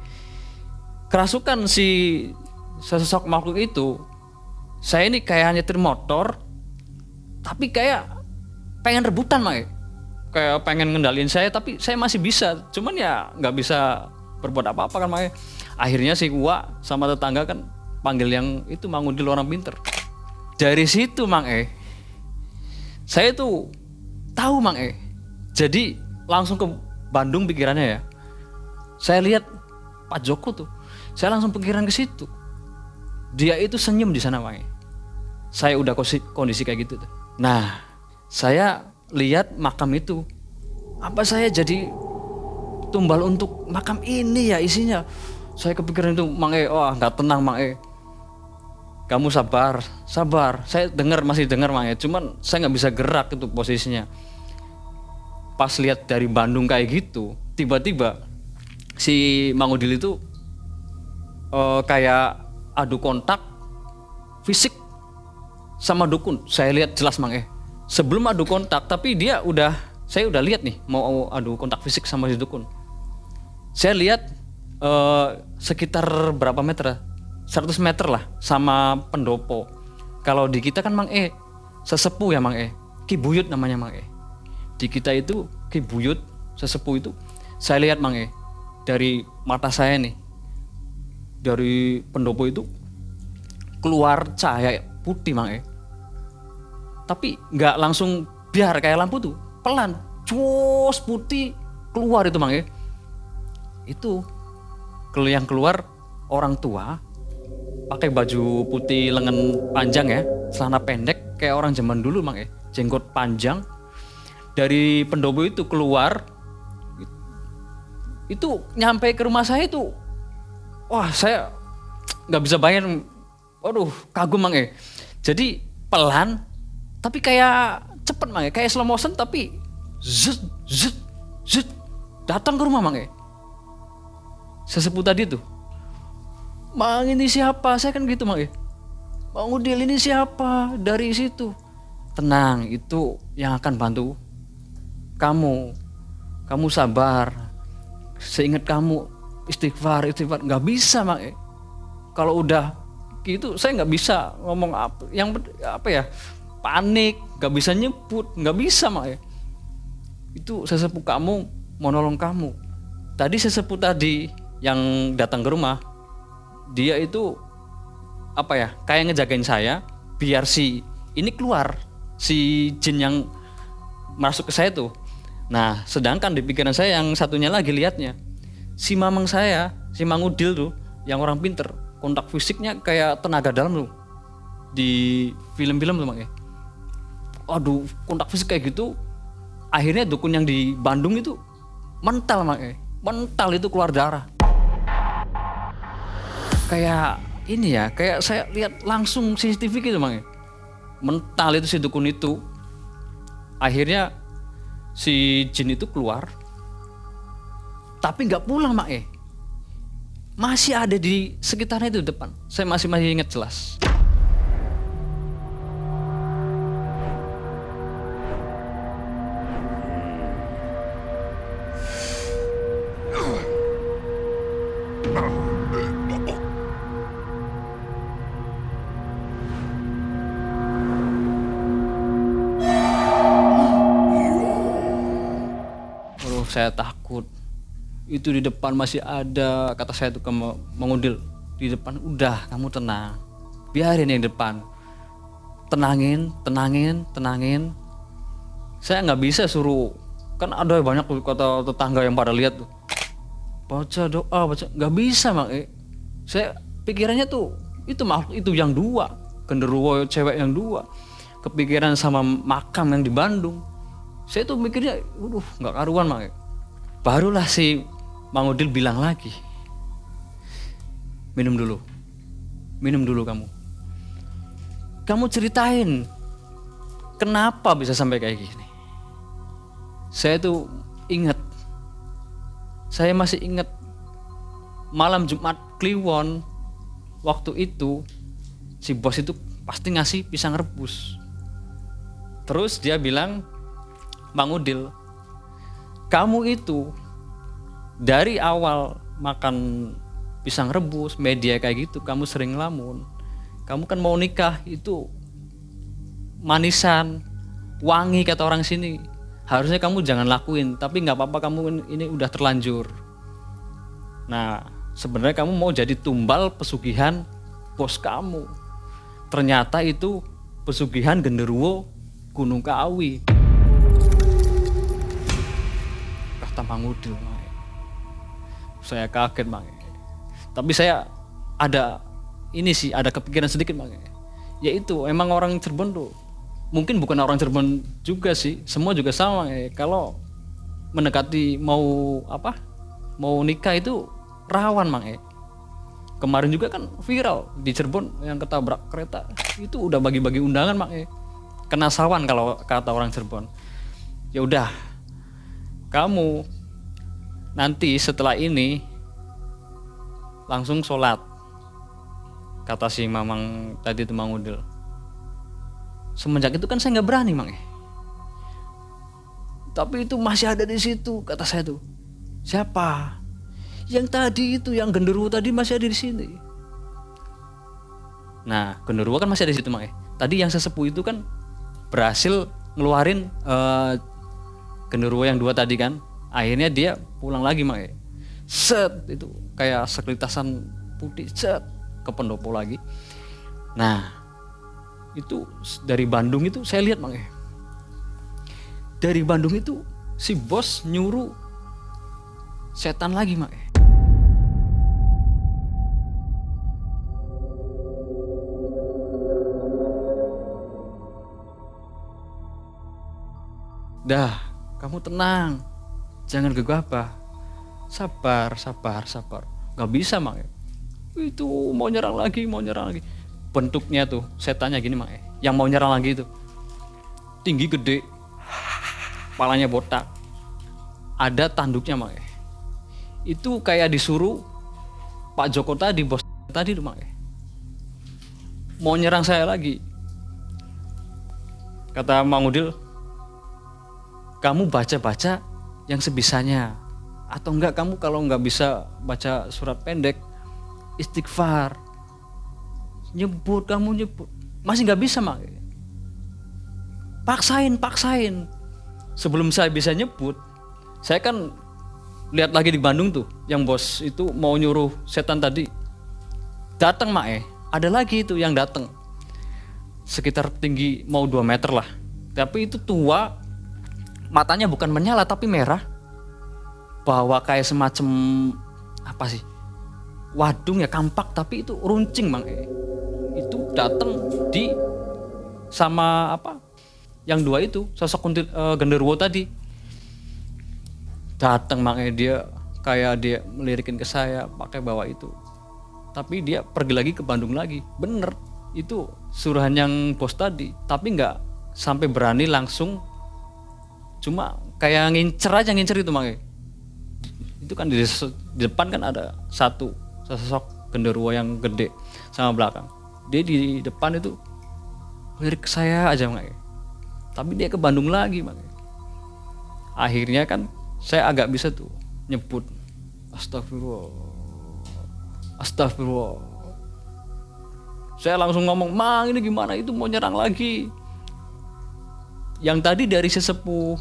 Kerasukan si sesosok makhluk itu, saya ini kayak nyetir motor, tapi kayak pengen rebutan Mang. Kayak pengen ngendaliin saya, tapi saya masih bisa. Cuman ya nggak bisa berbuat apa-apa kan Mang. Akhirnya si Wak sama tetangga kan panggil yang itu Mang Udil orang pinter. Dari situ Mang saya tuh tahu Mang jadi langsung ke Bandung pikirannya ya. Saya lihat Pak Joko tuh, saya langsung pikiran ke situ. Dia itu senyum di sana Mang. Saya udah kondisi kayak gitu tuh. Nah, saya lihat makam itu. Apa saya jadi tumbal untuk makam ini ya isinya? Saya kepikiran itu Mang wah nggak tenang Mang Kamu sabar. Saya masih dengar Mang cuman saya nggak bisa gerak itu posisinya. Pas lihat dari Bandung kayak gitu, tiba-tiba si Mang Udil itu kayak adu kontak fisik sama dukun. Saya lihat jelas Mang sebelum adu kontak, tapi saya udah lihat nih mau adu kontak fisik sama si dukun. Saya lihat sekitar berapa meter? 100 meter lah sama pendopo. Kalau di kita kan Mang sesepuh ya Mang Ki Buyut namanya Mang Di kita itu Ki Buyut sesepuh itu saya lihat Mang dari mata saya nih. dari pendopo itu keluar cahaya putih Mang. Tapi nggak langsung biar kayak lampu tuh, pelan, cus putih keluar itu Mang. Itu yang keluar orang tua pakai baju putih lengan panjang ya, celana pendek kayak orang zaman dulu Mang. Jenggot panjang. Dari pendopo itu keluar, itu nyampe ke rumah saya itu, wah saya nggak bisa bayangin, waduh kagum Mang. Jadi pelan tapi kayak cepet Mang, kayak slow motion tapi zut zut zut datang ke rumah Mang. Sesepuh tadi tuh, Mang ini siapa? Saya kan gitu Mang. Bang Udil ini siapa? Dari situ. Tenang, itu yang akan bantu kamu. Kamu sabar. Seingat kamu istighfar nggak bisa Mang. Kalau udah gitu saya nggak bisa ngomong apa ya, panik, nggak bisa nyebut, nggak bisa Mang. Itu sesepuh kamu mau nolong kamu. Tadi sesepuh tadi yang datang ke rumah, dia itu apa ya, kayak ngejagain saya biar si ini keluar, si jin yang masuk ke saya tuh. Nah, sedangkan di pikiran saya yang satunya lagi lihatnya, si mamang saya, si Mang Udil tuh, yang orang pinter, kontak fisiknya kayak tenaga dalam loh. Di film-film tuh Mang. Aduh, kontak fisik kayak gitu. Akhirnya dukun yang di Bandung itu mental Mang. Mental itu keluar darah. Kayak ini ya, kayak saya lihat langsung CCTV gitu Mang. Mental itu si dukun itu. Akhirnya si jin itu keluar, tapi nggak pulang Mak. Masih ada di sekitarnya itu depan. Saya masih ingat jelas. Saya takut. Itu di depan masih ada, kata saya tuh ke Mang Udil, di depan udah kamu tenang, biarin yang depan, tenangin. Saya nggak bisa suruh, kan ada banyak kata tetangga yang pada lihat tuh, baca doa, nggak bisa Mang. Saya pikirannya tuh itu makhluk itu yang dua, genderuwo cewek yang dua, kepikiran sama makam yang di Bandung. Saya tuh mikirnya, nggak karuan Mang. Barulah si Mang Udil bilang lagi, minum dulu kamu ceritain kenapa bisa sampai kayak gini. Saya tuh saya masih ingat malam Jumat Kliwon, waktu itu si bos itu pasti ngasih pisang rebus. Terus dia bilang, Mang Udil, kamu itu dari awal makan pisang rebus, media kayak gitu, kamu sering ngelamun. Kamu kan mau nikah itu manisan, wangi kata orang sini. Harusnya kamu jangan lakuin, tapi nggak apa-apa, kamu ini udah terlanjur. Nah, sebenarnya kamu mau jadi tumbal pesugihan bos kamu. Ternyata itu pesugihan genderuwo Gunung Kawi. Mang Udil, saya kaget Mang. Tapi saya ada kepikiran sedikit Mang. Yaitu emang orang Cirebon tuh, mungkin bukan orang Cirebon juga sih, semua juga sama kalau mendekati mau nikah itu rawan Mang. Kemarin juga kan viral di Cirebon yang ketabrak kereta, itu udah bagi-bagi undangan Mang. Kena sawan kalau kata orang Cirebon. Ya udah, kamu nanti setelah ini langsung sholat, kata si mamang tadi itu Mang Udil. Semenjak itu kan saya nggak berani Mang. Tapi itu masih ada di situ, kata saya tuh. Siapa? Yang tadi itu, yang genderuwo tadi masih ada di sini. Nah, genderuwo kan masih ada di situ Mang. Tadi yang sesepuh itu kan berhasil ngeluarin genderuwo yang dua tadi kan. Akhirnya dia pulang lagi Mang. Set, itu kayak sekelitasan putih set ke pendopo lagi. Nah itu dari Bandung itu saya lihat Mang. Dari Bandung itu si bos nyuruh setan lagi Mang. Dah, kamu tenang, jangan gegabah, sabar. Gak bisa Mang. Itu mau nyerang lagi. Bentuknya tuh setannya gini Mang. Yang mau nyerang lagi itu tinggi gede, kepalanya botak, ada tanduknya Mang. Itu kayak disuruh Pak Joko tadi, bos tadi tuh Mang. Mau nyerang saya lagi. Kata Mang Udil, kamu baca yang sebisanya, atau enggak kamu kalau enggak bisa baca surat pendek, istighfar, nyebut masih enggak bisa Mak. Paksain. Sebelum saya bisa nyebut, saya kan lihat lagi di Bandung tuh, yang bos itu mau nyuruh setan tadi datang Mak. Ada lagi itu yang datang, sekitar tinggi mau 2 meter lah, tapi itu tua. Matanya bukan menyala tapi merah, bawa kayak semacam apa sih, wadung ya, kampak tapi itu runcing Mang. Itu datang di sama apa yang 2 itu, sosok genderuwo tadi datang Mang. Dia kayak dia melirikin ke saya pakai bawa itu, tapi dia pergi lagi ke Bandung lagi. Bener itu suruhan yang bos tadi, tapi nggak sampai berani langsung, cuma kayak ngincer itu Mang. Itu kan di depan kan ada satu sosok genderuwo yang gede sama belakang. Dia di depan itu lirik saya aja Mang. Tapi dia ke Bandung lagi Mang. Akhirnya kan saya agak bisa tuh nyebut astagfirullah. Saya langsung ngomong, Mang ini gimana, itu mau nyerang lagi. Yang tadi dari sesepuh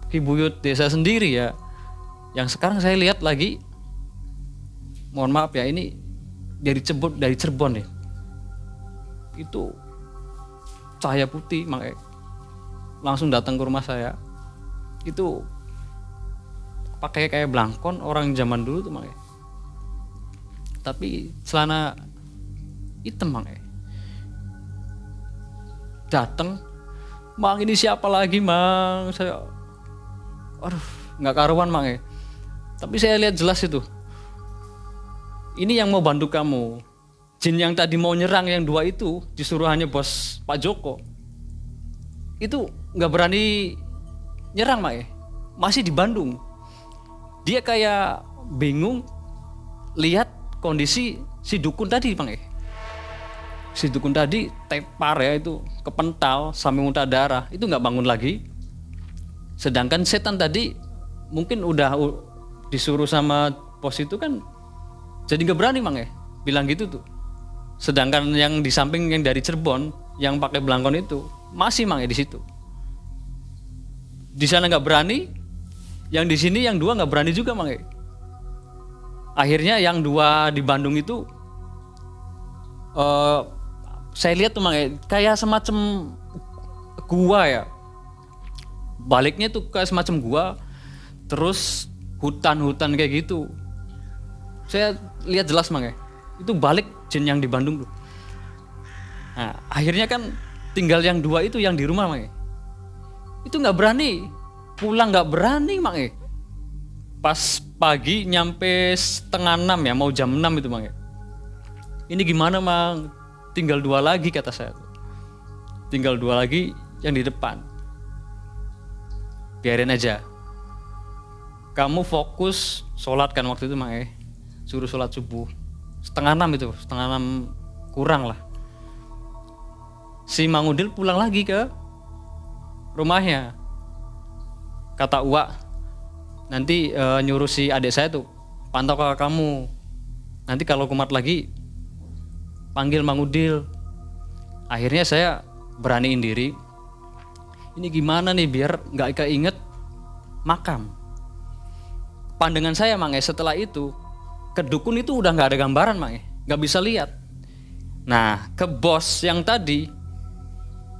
Ki Buyut desa sendiri ya, yang sekarang saya lihat lagi, mohon maaf ya, ini dari Cirebon ya, itu cahaya putih Mang. Langsung datang ke rumah saya, itu pakai kayak belangkon orang zaman dulu tuh Mang. Tapi celana hitam Mang. Datang, Mang ini siapa lagi Mang? Saya nggak karuan Mang. Tapi saya lihat jelas itu, ini yang mau bantu kamu. Jin yang tadi mau nyerang yang 2 itu, disuruhannya bos Pak Joko, itu nggak berani nyerang Mang. Masih di Bandung. Dia kayak bingung lihat kondisi si dukun tadi Mang. Si dukun tadi tepar ya, itu kepental sampai muntah darah, itu nggak bangun lagi. Sedangkan setan tadi mungkin udah disuruh sama pos itu kan, jadi nggak berani Mang. Bilang gitu tuh. Sedangkan yang di samping yang dari Cirebon yang pakai belangkon itu masih Mang di situ. Di sana nggak berani, yang di sini yang 2 nggak berani juga Mang. Akhirnya yang 2 di Bandung itu saya lihat tuh Mang, kayak semacam gua ya. Baliknya tuh kayak semacam gua, terus hutan kayak gitu. Saya lihat jelas Mang. Itu balik jin yang di Bandung tuh. Nah, akhirnya kan tinggal yang 2 itu yang di rumah Mang. Itu nggak berani pulang, nggak berani Mang. Pas pagi nyampe setengah 6 ya, mau jam 6 itu Mang. Ini gimana Mang? Tinggal 2 lagi kata saya. Tinggal 2 lagi yang di depan. Biarin aja. Kamu fokus sholat kan waktu itu Mang. Suruh sholat subuh. Setengah 6 itu, setengah 6 kurang lah. Si Mang Udil pulang lagi ke rumahnya. Kata Uwa, nanti nyuruh si adik saya tuh pantau kakak kamu. Nanti kalau kumat lagi panggil Mang Udil. Akhirnya saya beraniin diri. Ini gimana nih biar nggak keinget makam. Pandangan saya Mang, setelah itu ke dukun itu udah nggak ada gambaran Mang, nggak bisa lihat. Nah, ke bos yang tadi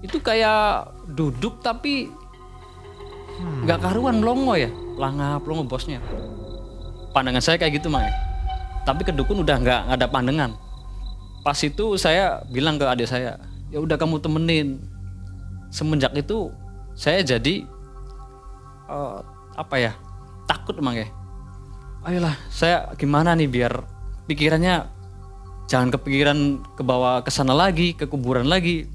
itu kayak duduk tapi nggak karuan melongo ya, langap longo bosnya. Pandangan saya kayak gitu Mang. Tapi ke dukun udah nggak ada pandangan. Pas itu saya bilang ke adik saya, ya udah kamu temenin. Semenjak itu saya jadi takut Mang ya. Ayolah, saya gimana nih biar pikirannya jangan kepikiran ke bawah ke sana lagi, ke kuburan lagi.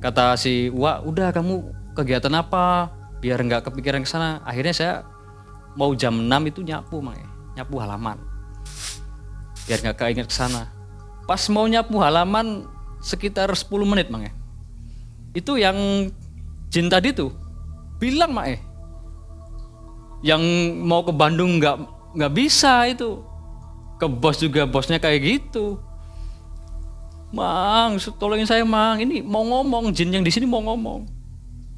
Kata si Wak, udah kamu kegiatan apa biar nggak kepikiran ke sana. Akhirnya saya mau jam 6 itu nyapu Mang ya, nyapu halaman. Biar nggak keinget ke sana. Pas mau nyapu halaman sekitar 10 menit Mang ya. Itu yang jin tadi tuh bilang Mang ya, yang mau ke Bandung nggak bisa itu. Ke bos juga bosnya kayak gitu. Mang, tolongin saya Mang, ini mau ngomong, jin yang di sini mau ngomong.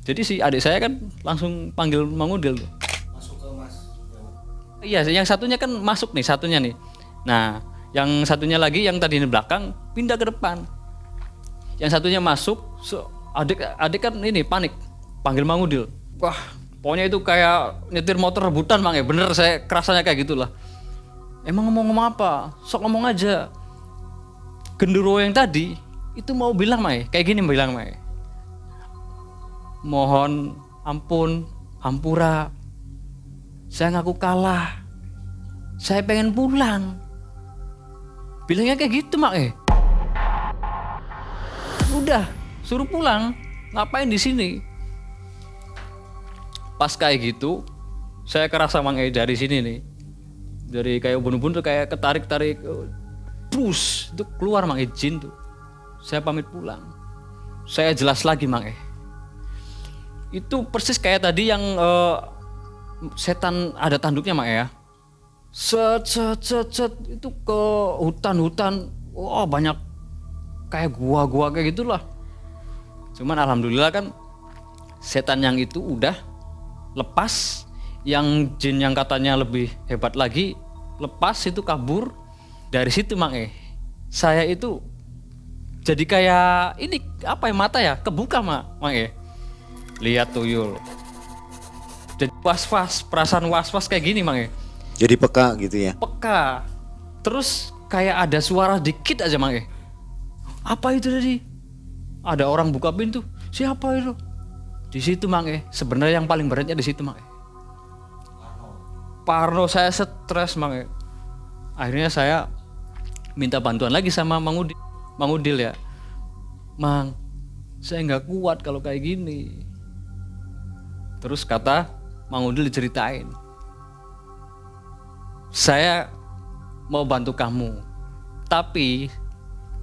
Jadi si adik saya kan langsung panggil Mang Udil tuh. Masuk ke Mas. Iya, yang satunya kan masuk nih, satunya nih. Nah, yang satunya lagi yang tadi di belakang pindah ke depan. Yang satunya masuk, adik kan ini panik, panggil Mang Udil. Wah, pokoknya itu kayak nyetir motor rebutan Mang ya, bener saya kerasanya kayak gitulah. Emang ngomong apa? Sok ngomong aja. Genderuwo yang tadi itu mau bilang Mae, kayak gini bilang Mae. Mohon ampun, hampura. Saya ngaku kalah. Saya pengen pulang. Bilangnya kayak gitu Mae. Udah, suruh pulang. Ngapain di sini? Pas kayak gitu, saya kerasa Mae dari sini nih. Dari kayak ubun-ubun tuh kayak ketarik-tarik. Terus itu keluar Mang jin tuh. Saya pamit pulang. Saya jelas lagi Mang. Itu persis kayak tadi yang setan ada tanduknya Mang ya. Set itu ke hutan-hutan. Wah, banyak kayak gua-gua kayak gitulah. Cuman alhamdulillah kan setan yang itu udah lepas. Yang jin yang katanya lebih hebat lagi lepas, itu kabur. Dari situ Mang saya itu jadi kayak ini apa ya, mata ya kebuka Mang lihat tuyul. Jadi was-was, perasaan was-was kayak gini Mang Jadi peka gitu ya. Peka. Terus kayak ada suara dikit aja Mang Apa itu tadi? Ada orang buka pintu. Siapa itu? Di situ Mang sebenarnya yang paling beratnya di situ Mang Parno, saya stres Mang Akhirnya saya minta bantuan lagi sama Mang Udil ya. Mang, saya nggak kuat kalau kayak gini. Terus kata Mang Udil diceritain, saya mau bantu kamu, tapi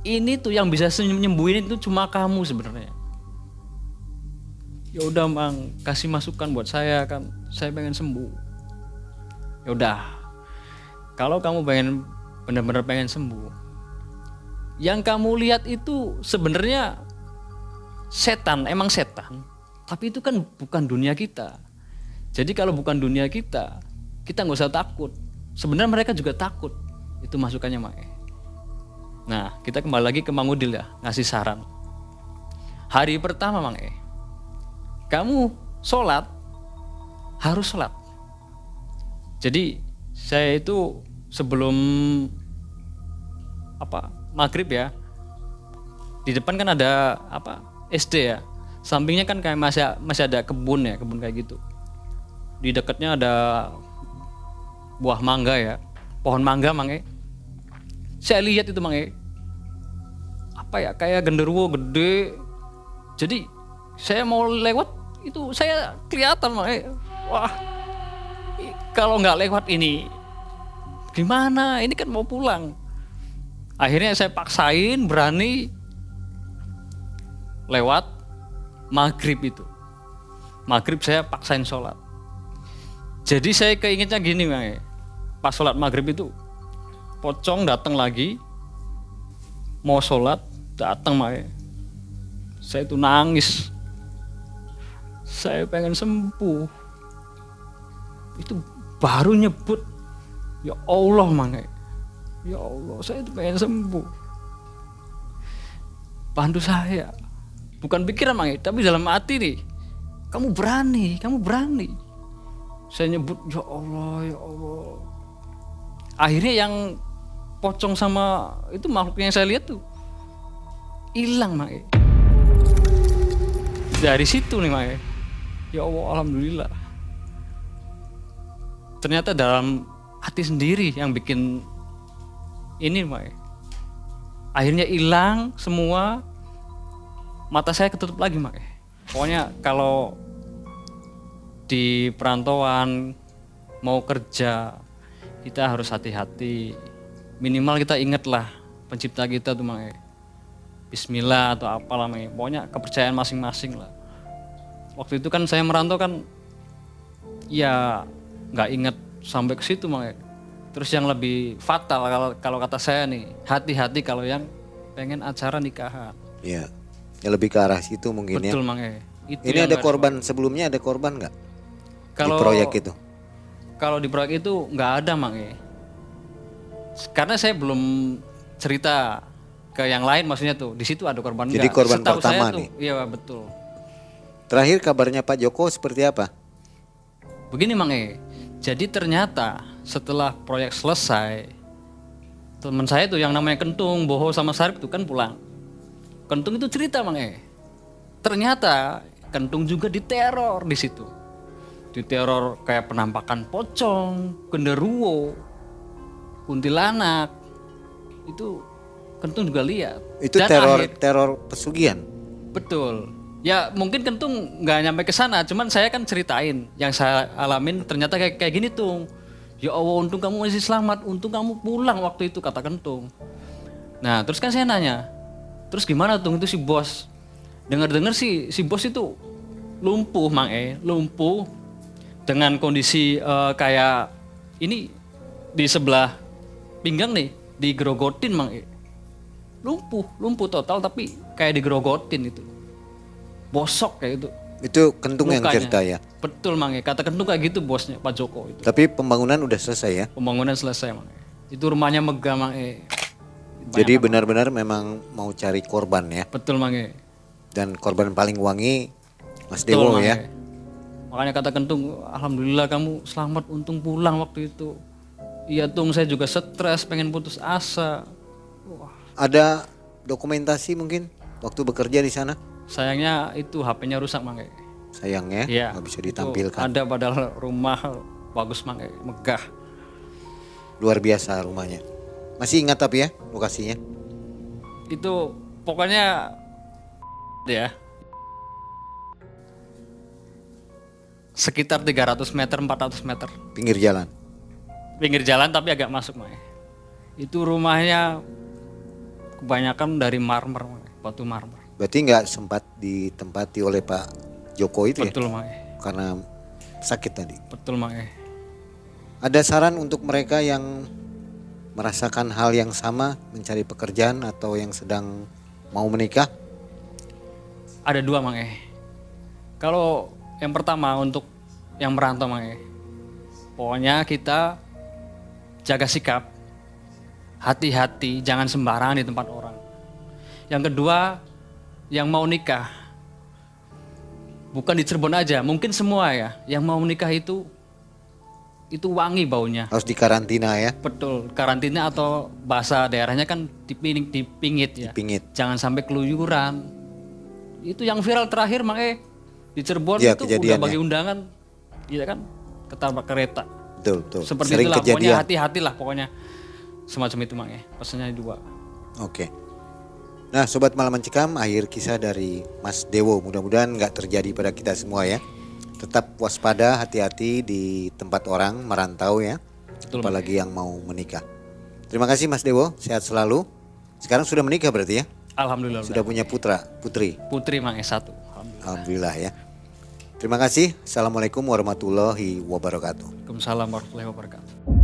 ini tuh yang bisa nyembuhin itu cuma kamu sebenarnya. Ya udah Mang, kasih masukan buat saya kan, saya pengen sembuh. Ya udah, kalau kamu benar-benar pengen sembuh, yang kamu lihat itu sebenarnya setan, emang setan, tapi itu kan bukan dunia kita. Jadi kalau bukan dunia kita nggak usah takut. Sebenarnya mereka juga takut. Itu masukannya Mae. Nah, kita kembali lagi ke Mang Udil ya, ngasih saran. Hari pertama Mae, kamu sholat harus sholat. Jadi saya itu sebelum maghrib ya, di depan kan ada SD ya, sampingnya kan kayak masih ada kebun ya, kebun kayak gitu. Di dekatnya ada buah mangga ya, pohon mangga Mang Saya lihat itu Mang kayak genderuwo gede. Jadi saya mau lewat itu saya kelihatan Mang wah, kalau nggak lewat ini gimana? Ini kan mau pulang. Akhirnya saya paksain berani lewat maghrib itu. Maghrib saya paksain sholat. Jadi saya keingetnya gini Mang pas sholat maghrib itu pocong datang lagi mau sholat, datang Mang saya itu nangis. Saya pengen sembuh. Itu baru nyebut ya Allah Mang Ya Allah, saya itu pengen sembuh. Bantu saya. Bukan pikiran Mang, tapi dalam hati nih. Kamu berani, kamu berani. Saya nyebut, ya Allah, ya Allah. Akhirnya yang pocong sama itu makhluk yang saya lihat tuh hilang Mang. Dari situ nih Mang. Ya Allah, alhamdulillah. Ternyata dalam hati sendiri yang bikin ini Mang. Akhirnya hilang semua. Mata saya ketutup lagi Mang. Pokoknya kalau di perantauan mau kerja kita harus hati-hati. Minimal kita ingatlah pencipta kita tuh Mang. Bismillah atau apalah Mang. Pokoknya kepercayaan masing-masing lah. Waktu itu kan saya merantau kan ya nggak ingat sampai ke situ Mang. Terus yang lebih fatal kalau kata saya nih, hati-hati kalau yang pengen acara nikahan. Iya. Ya lebih ke arah situ mungkin. Betul ya. Mang. Itu Ini yang ada nggak korban sebelumnya, ada korban nggak di Kalau proyek itu? Kalau di proyek itu nggak ada Mang. Karena saya belum cerita ke yang lain, maksudnya tuh di situ ada korban. Jadi nggak. korban Setahu pertama saya tuh, nih. iya betul. Terakhir kabarnya Pak Joko seperti apa? Begini Mang. Jadi ternyata setelah proyek selesai, teman saya tuh yang namanya Kentung, Boho sama Sarip tuh kan pulang. Kentung itu cerita Mang. Ternyata Kentung juga diteror di situ. Diteror kayak penampakan pocong, genderuwo, kuntilanak. Itu Kentung juga lihat. Itu Dan teror pesugihan. betul. Ya mungkin Kentung nggak nyampe ke sana, cuman saya kan ceritain yang saya alamin ternyata kayak gini tuh. Ya Allah, untung kamu masih selamat, untung kamu pulang waktu itu, kata Kentung. Nah terus kan saya nanya, terus gimana tuh itu si bos? Dengar-dengar si bos itu lumpuh Mang, lumpuh dengan kondisi kayak ini di sebelah pinggang nih digerogotin Mang. Lumpuh total tapi kayak digerogotin itu. Bosok kayak gitu. Itu Kentung yang Mukanya. cerita ya. Betul Mang. Kata Kentung kayak gitu bosnya Pak Joko itu. Tapi pembangunan udah selesai ya. Pembangunan selesai Mang. Itu rumahnya megah Mang. Jadi benar-benar memang mau cari korban ya. Betul Mang. Dan korban paling wangi Mas Betul, Dewo Mang. ya. Makanya kata Kentung, alhamdulillah kamu selamat, untung pulang waktu itu. Iya Tung, saya juga stres, pengen putus asa. Wah, Ada dokumentasi mungkin waktu bekerja di sana? sayangnya itu HP-nya rusak Mang. Sayangnya Iya. nggak bisa itu ditampilkan. Ada padahal rumah bagus Mang, megah. Luar biasa rumahnya. Masih ingat tapi ya lokasinya? Itu pokoknya ya sekitar 300 meter, 400 meter. Pinggir jalan. Pinggir jalan tapi agak masuk Mang. Itu rumahnya kebanyakan dari marmer Mang, batu marmer. Berarti nggak sempat ditempati oleh Pak Joko itu Betul ya? Mang. Karena sakit tadi. Betul Mang. Ada saran untuk mereka yang merasakan hal yang sama, mencari pekerjaan atau yang sedang mau menikah? Ada dua Mang. Kalau yang pertama untuk yang merantau Mang. Pokoknya kita jaga sikap. Hati-hati, jangan sembarangan di tempat orang. Yang kedua, yang mau nikah. Bukan di Cirebon aja, mungkin semua ya. Yang mau nikah itu wangi baunya. Harus dikarantina ya? Betul, karantina atau bahasa daerahnya kan dipingit ya. Dipingit. Jangan sampai keluyuran. Itu yang viral terakhir Mang di Cirebon Iya, itu udah kejadiannya. bagi undangan, iya kan, ketabrak kereta. Betul, betul. Seperti Sering itulah, pokoknya kejadian. hati-hatilah pokoknya. Semacam itu Mang pesannya dua. Oke. Nah Sobat Malam Mencekam, akhir kisah dari Mas Dewo. Mudah-mudahan nggak terjadi pada kita semua ya. Tetap waspada, hati-hati di tempat orang merantau ya. Betul, Apalagi yang mau menikah. Terima kasih Mas Dewo, sehat selalu. Sekarang sudah menikah berarti ya? Alhamdulillah. Sudah punya putri. Putri Mang S1. Alhamdulillah. Alhamdulillah ya. Terima kasih. Assalamualaikum warahmatullahi wabarakatuh. Waalaikumsalam warahmatullahi wabarakatuh.